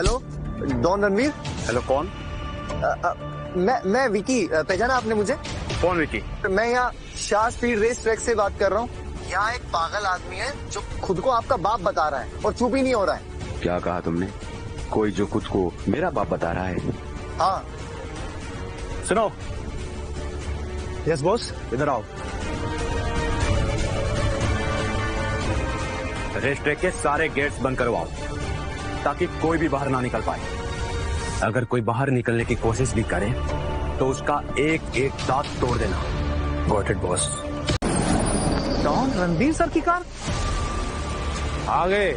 Hello don Ranveer. Hello कौन? मैं विकी, पहचाना आपने मुझे? कौन विकी? मैं यहाँ शाह स्पीड रेस ट्रैक से बात कर रहा हूँ। यहाँ एक पागल आदमी है जो खुद को आपका बाप बता रहा है और चुप ही नहीं हो रहा है। क्या कहा तुमने? कोई जो खुद को मेरा बाप बता रहा है? हाँ। सुनो। यस बॉस, इधर आओ। रेस ट्रैक के सारे गेट्स बंद करवाओ ताकि कोई भी बाहर ना निकल पाए। अगर कोई बाहर निकलने की कोशिश भी करे तो उसका एक एक दांत तोड़ देना। Got it boss. Don Ranveer sir की कार आ गए।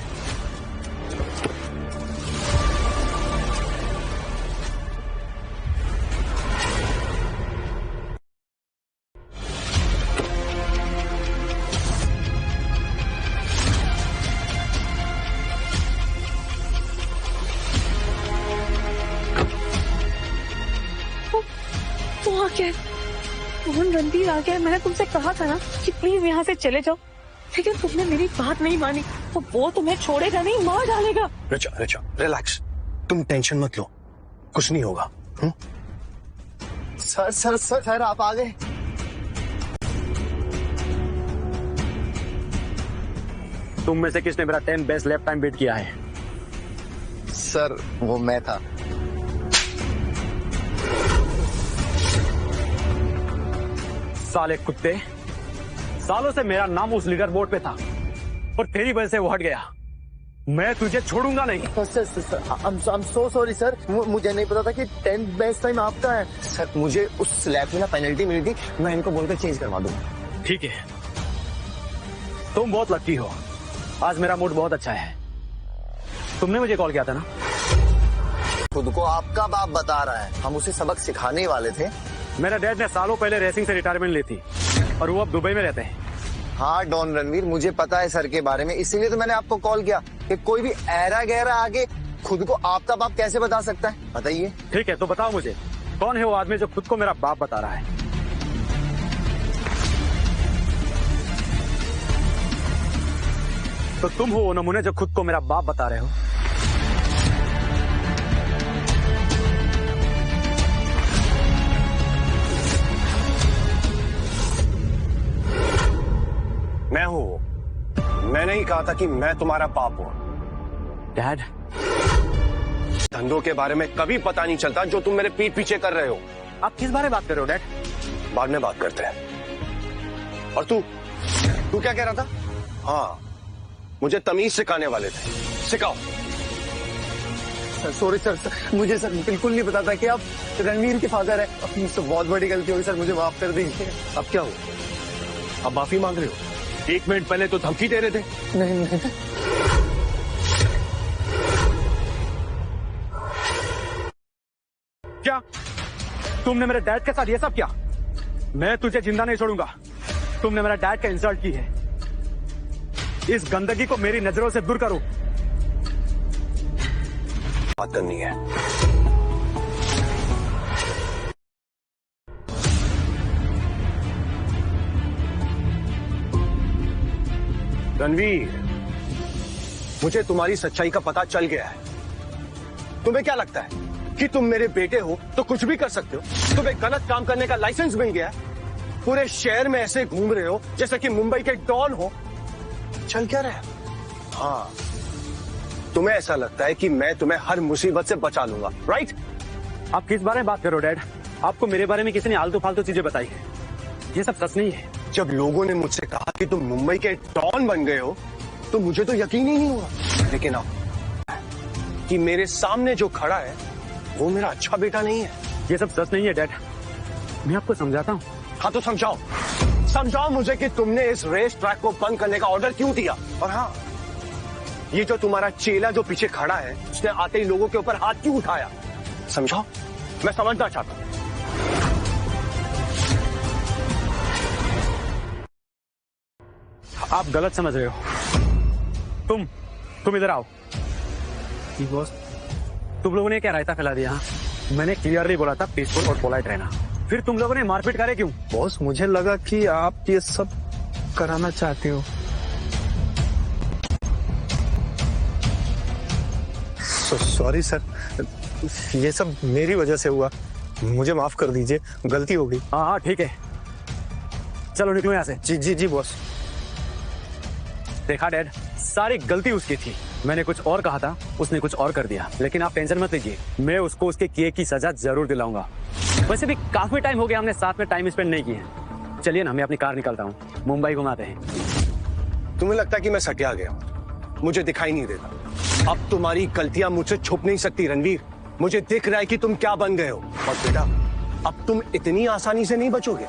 वो आ गया, कौन रणवीर आ गया। मैंने तुमसे कहा था ना कि प्लीज यहाँ से चले जाओ, लेकिन तुमने मेरी बात नहीं मानी। तो वो तुम्हें छोड़ेगा नहीं, मार डालेगा। रिचा रिलैक्स, तुम टेंशन मत लो, कुछ नहीं होगा। सर सर सर सर आप आ गए। तुम में से किसने मेरा 10 बेस्ट लैप टाइम बीट किया है? सर वो मैं था। साले कुत्ते, सालों से मेरा नाम उस लीडर बोर्ड पे था और तेरी वजह से वो हट गया। मैं तुझे छोड़ूंगा नहीं। Sir I'm so sorry sir. मुझे नहीं पता था कि 10 बेस्ट टाइम आपका है। सर मुझे उस लैप में ना पेनल्टी मिली थी, मैं इनको बोलकर चेंज करवा दूंगा। ठीक है, तुम बहुत लकी हो। आज मेरा मूड बहुत अच्छा है। तुमने मुझे कॉल किया था ना? खुद को आपका बाप बता रहा है, हम उसे सबक सिखाने वाले थे। मेरा डैड ने सालों पहले रेसिंग से रिटायरमेंट ली थी और वो अब दुबई में रहते हैं। हाँ डॉन रणवीर, मुझे पता है सर के बारे में, इसीलिए तो मैंने आपको कॉल किया कि कोई भी ऐरा गहरा आगे खुद को आपका बाप कैसे बता सकता है, बताइए। ठीक है, तो बताओ मुझे, कौन है वो आदमी जो खुद को मेरा बाप बता रहा है? तो तुम हो वो नमूने जो खुद को मेरा बाप बता रहे हो। मैं हूं। मैंने ही कहा था कि मैं तुम्हारा बाप हूं। डैड, धंधों के बारे में कभी पता नहीं चलता जो तुम मेरे पीठ पीछे कर रहे हो। आप किस बारे में बात कर रहे हो डैड? बाद में बात करते हैं। और तू क्या कह रहा था? हाँ, मुझे तमीज सिखाने वाले थे, सिखाओ। सॉरी सर, मुझे सर बिल्कुल नहीं पता था कि आप रणवीर के फादर है। मुझसे बहुत बड़ी गलती होगी सर, मुझे माफ कर दीजिए। अब क्या हो? अब माफी मांग रहे हो? 1 मिनट पहले तो धमकी दे रहे थे। नहीं। क्या तुमने मेरे डैड के साथ ये सब किया? मैं तुझे जिंदा नहीं छोड़ूंगा। तुमने मेरा डैड का इंसल्ट की है। इस गंदगी को मेरी नजरों से दूर करो। बात करनी है। रणवीर, मुझे तुम्हारी सच्चाई का पता चल गया है। तुम्हें क्या लगता है कि तुम मेरे बेटे हो तो कुछ भी कर सकते हो? तुम्हें गलत काम करने का लाइसेंस मिल गया है। पूरे शहर में ऐसे घूम रहे हो जैसे कि मुंबई के डॉन हो। चल क्या रहा है? हाँ, तुम्हें ऐसा लगता है कि मैं तुम्हें हर मुसीबत से बचा लूंगा, राइट? आप किस बारे में बात करो डैड? आपको मेरे बारे में किसी ने आलतू फालतू चीजें बताई है? ये सब सच नहीं है। जब लोगों ने मुझसे कहा कि तुम मुंबई के डॉन बन गए हो तो मुझे तो यकीन ही नहीं हुआ। लेकिन अब कि मेरे सामने जो खड़ा है वो मेरा अच्छा बेटा नहीं है। ये सब सच नहीं है डैड, मैं आपको समझाता हूँ। हाँ तो समझाओ मुझे कि तुमने इस रेस ट्रैक को बंद करने का ऑर्डर क्यों दिया। और हाँ, ये जो तुम्हारा चेला जो पीछे खड़ा है उसने आते ही लोगों के ऊपर हाथ क्यों उठाया, समझाओ, मैं समझना चाहता हूँ। आप गलत समझ रहे हो। तुम इधर आओ। बॉस, तुम लोगों ने क्या रायता फैला दिया? मैंने क्लियरली बोला था पीसफुल और पोलाइट रहना, फिर तुम लोगों ने मारपीट करे क्यों? बॉस, मुझे लगा कि आप ये सब कराना चाहते हो। सॉरी सर, ये सब मेरी वजह से हुआ, मुझे माफ कर दीजिए, गलती हो गई। हाँ हाँ ठीक है, चलो निकलो यहाँ से। जी जी जी बॉस। देखा डैड, सारी गलती उसकी थी। मैंने कुछ और कहा था, उसने कुछ और कर दिया। लेकिन आप टेंशन मत लीजिए, मैं उसको उसके किए की सजा जरूर दिलाऊंगा। वैसे भी काफी टाइम हो गया हमने साथ में टाइम स्पेंड नहीं किया। चलिए ना, मैं अपनी कार निकालता हूँ, मुंबई घुमाते हैं। तुम्हें लगता है कि मैं सटिया गया हूं? मुझे दिखाई नहीं देता। अब तुम्हारी गलतियां मुझसे छुप नहीं सकती रणवीर। मुझे दिख रहा है कि तुम क्या बन गए हो। और बेटा, अब तुम इतनी आसानी से नहीं बचोगे।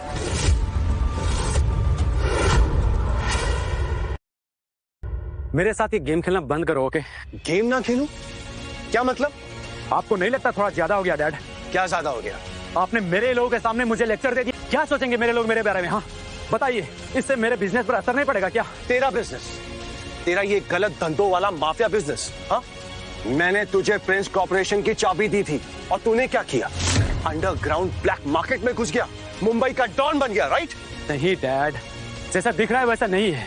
मेरे साथ ये गेम खेलना बंद करो, ओके? गेम ना खेलूं? क्या मतलब? आपको नहीं लगता थोड़ा ज्यादा हो गया डैड? क्या ज्यादा हो गया? आपने मेरे लोगों के सामने मुझे लेक्चर दे दिया। क्या सोचेंगे मेरे लोग मेरे बारे में? हाँ बताइए, इससे मेरे बिजनेस पर असर नहीं पड़ेगा क्या? तेरा बिजनेस, तेरा ये गलत धंधों वाला माफिया बिजनेस। हाँ, मैंने तुझे प्रिंस कॉर्पोरेशन की चाबी दी थी और तूने क्या किया? अंडरग्राउंड ब्लैक मार्केट में घुस गया, मुंबई का डॉन बन गया, राइट? नहीं डैड, जैसा दिख रहा है वैसा नहीं है।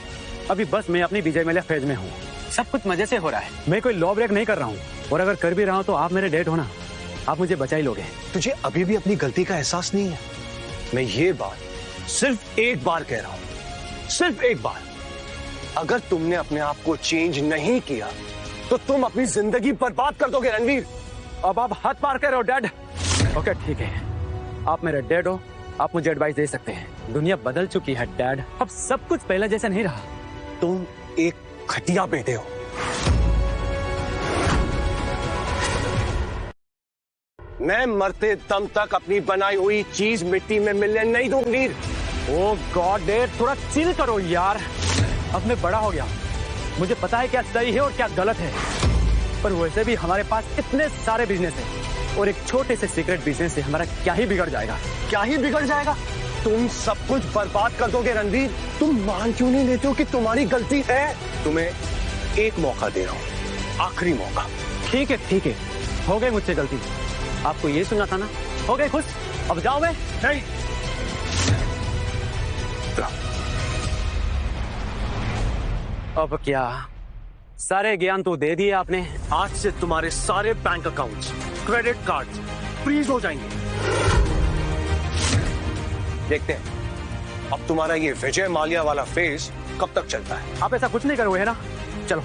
अभी बस मैं अपनी विजय मेले फेज में हूँ, सब कुछ मजे से हो रहा है। मैं कोई लॉ ब्रेक नहीं कर रहा हूँ, और अगर कर भी रहा हूँ तो आप मेरे डैड हो ना, आप मुझे बचा ही लोगे। तुझे अभी भी अपनी गलती का एहसास नहीं है? मैं ये बात सिर्फ एक बार कह रहा हूं, सिर्फ एक बार। अगर तुमने अपने आप को चेंज नहीं किया तो तुम अपनी जिंदगी बर्बाद कर दोगे रणवीर। अब आप हद पार कर रहे हो डैड। ओके ठीक है, आप मेरे डैड हो, आप मुझे एडवाइस दे सकते हैं। दुनिया बदल चुकी है डैड, अब सब कुछ पहले जैसा नहीं रहा। तुम एक घटिया बेटे हो। मैं मरते दम तक अपनी बनाई हुई चीज मिट्टी में मिलने नहीं दूंगी। ओ गॉड डैड, थोड़ा चिल करो यार। अब मैं बड़ा हो गया, मुझे पता है क्या सही है और क्या गलत है। पर वैसे भी हमारे पास इतने सारे बिजनेस हैं, और एक छोटे से सीक्रेट बिजनेस से हमारा क्या ही बिगड़ जाएगा? क्या ही बिगड़ जाएगा? तुम सब कुछ बर्बाद कर दोगे रणवीर। तुम मान क्यों नहीं लेते हो कि तुम्हारी गलती है? तुम्हें एक मौका दे रहा हूं, आखिरी मौका। ठीक है, हो गई मुझसे गलती। आपको ये सुनना था ना? हो गए खुश, अब जाओ। मैं नहीं। अब क्या, सारे ज्ञान तो दे दिए आपने। आज से तुम्हारे सारे bank accounts, credit cards freeze हो जाएंगे। देखते हैं अब तुम्हारा ये विजय माल्या वाला फेज कब तक चलता है। आप ऐसा कुछ नहीं करोगे है ना? चलो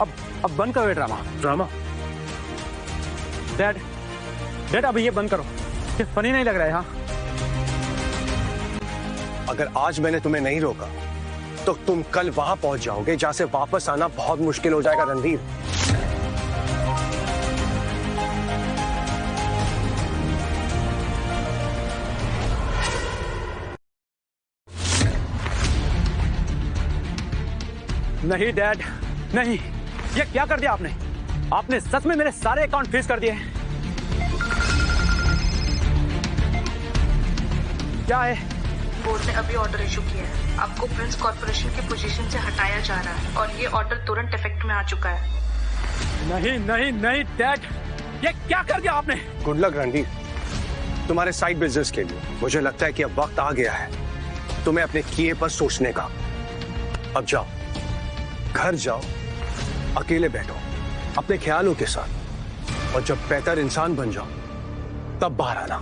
अब बंद करो ये ड्रामा। डैड अब ये बंद करो, ये फनी नहीं लग रहा है। हाँ, अगर आज मैंने तुम्हें नहीं रोका तो तुम कल वहां पहुंच जाओगे जहां से वापस आना बहुत मुश्किल हो जाएगा रणधीर। नहीं डैड, नहीं, ये क्या कर दिया आपने? आपने सच में मेरे सारे अकाउंट फ्रीज कर दिए। क्या है? बोर्ड ने अभी ऑर्डर इशू किया है, आपको प्रिंस कॉर्पोरेशन की पोजीशन से हटाया जा रहा है और ये ऑर्डर तुरंत इफेक्ट में आ चुका है। नहीं डैड, ये क्या कर दिया आपने? गुड लक रणधीर, तुम्हारे साइड बिजनेस के लिए। मुझे लगता है कि अब वक्त आ गया है तुम्हें अपने किए पर सोचने का। अब जाओ, घर जाओ, अकेले बैठो अपने ख्यालों के साथ, और जब बेहतर इंसान बन जाओ तब बाहर आना।